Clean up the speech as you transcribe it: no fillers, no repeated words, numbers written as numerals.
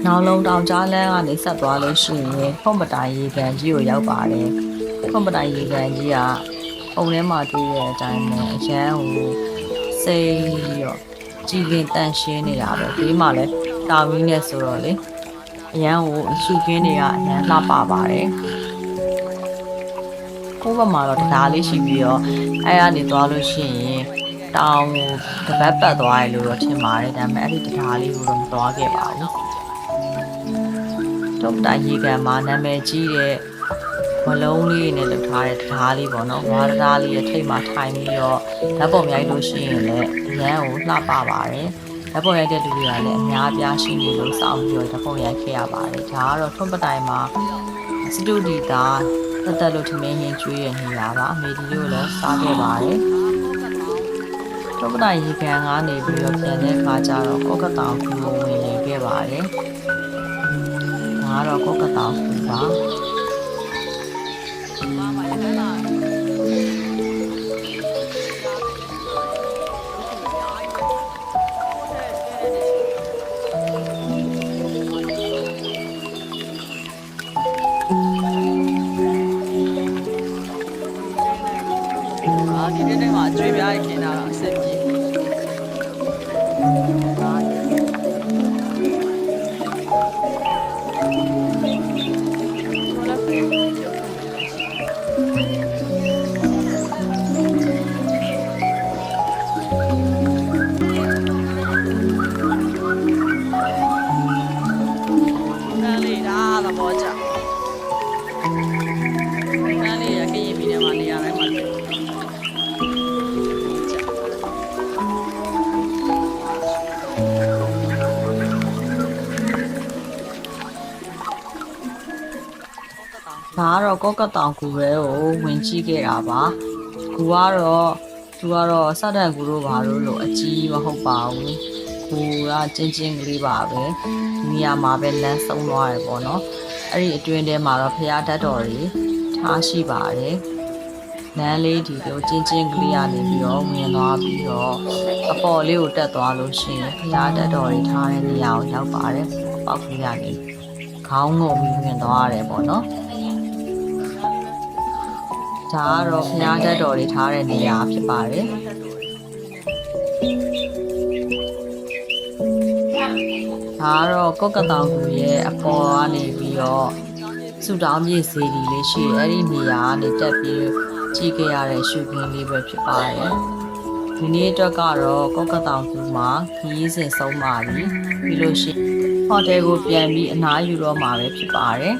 နောက်လုံးတောင်ကြားလမ်းကနေဆက်သွားလို့ရှိရင်ဖုံပတိုင်ရေကန်ကြီးကိုရောက်ပါတယ်ဖုံပတိုင်ရေကန်ကြီးကပုံထဲမှာတွေ့တဲ့အတိုင်းပဲအရန်ကိုစိတ်ရောကြည်လင်တန့်ရှင်းနေတာပဲဒီမှာလဲတောင်ကြီးနဲ့ဆိုတော့လေအရန်ကိုရှုခင်းတွေကအရန်လှပပါတယ်ဟိုဘက်မှာတော့တရားလေးရှိပြီးတော့အဲ့ကနေသွားလို့ရှိရင်တောင်ကိုတပတ်ပတ်သွားရလို့တော့ထင်ပါတယ်ဒါပေမဲ့အဲ့ဒီတရားလေးကိုတော့မသွားခဲ့ပါဘူးတော့တိုင်ရေကန်မှာနာမည်ကြီးတဲ့မလုံးလေးနဲ့လုပ်ထားတဲ့တရားလေးပေါ့နော်ဝါးတရားလေးရဲ့ထိပ်မှာထိုင်ပြီးတော့ဓာတ်ပုံရိုက်လို့ရှိရင်လည်းအရန်ကိုလှပပါတယ်ဓာတ်ပုံရိုက်တဲ့လူတွေကလည်းအများအပြားရှိနေလို့စောင့်ပြီးတော့ဓာတ်ပုံရိုက်ခဲ့ရပါတယ်ဒါကတော့ထွန်းပတိုင်မှာစတူဒီတာတက်လို့ထမင်းဟင်းကျွေးရနေရပါအမေဒီတို့လည်းစားခဲ့ပါတယ်ထွန်းပတိုင်ရေကန်ကနေပြီးတော့ပြန်တဲ့ခါကျတော့ကော့ကတောင်ကူဝင်နေခဲ့ပါတယ်ဒါကတော့ကော့ကတောင်ကူပါဒီနေ့မှာကျွေးပြားခင်တာတော့အဆင်ပြေဒါကတော့ကော့ကတောင်ကူရဲကိုဝင်ကြည့်ခဲ့တာပါကူကတော့သူကတော့စတဲ့ကူတို့ဘာလို့လို့အကြီးမဟုတ်ပါဘူးကူကချင်းချင်းကလေးပါပဲဒီနေရာမှာပဲလမ်းဆုံးသွားတယ်ပေါ့နော်အဲ့ဒီအတွင်းထဲမှာတော့ဖျားတတ်တော်တွေထားရှိပါတယ်လမ်းလေးဒီလိုချင်းချင်းကလေးကနေပြီးတော့ဝင်သွားပြီးတော့အပေါ်လေးကိုတက်သွားလို့ရှိရင်ဖျားတတ်တော်တွေထားတဲ့နေရာကိုရောက်ပါတယ်ပေါက်ကလေးကနေခေါင်းငုံပြီးဝင်သွားရတယ်ပေါ့နော်ဒါကတော့ဖျားတတ်တော်တွေထားတဲ့နေရာဖြစ်ပါတယ်ဒါကတော့ကော့ကတောင်ကူရဲ့အပေါ်ကနေပြီးတော့ဆူတောင်းပြည့်စေဒီလေးရှိအဲ့ဒီနေရာကနေတက်ပြီးကြည့်ခဲ့ရတဲ့ရှုခင်းလေးပဲဖြစ်ပါတယ်ဒီနေ့အတွက်ကတော့ကော့ကတောင်ကူမှာခရီးစဉ်ဆုံးပါပြီပြီးလို့ရှိရင်ဟိုတယ်ကိုပြန်ပြီးအနားယူတော့မှာပဲဖြစ်ပါတယ်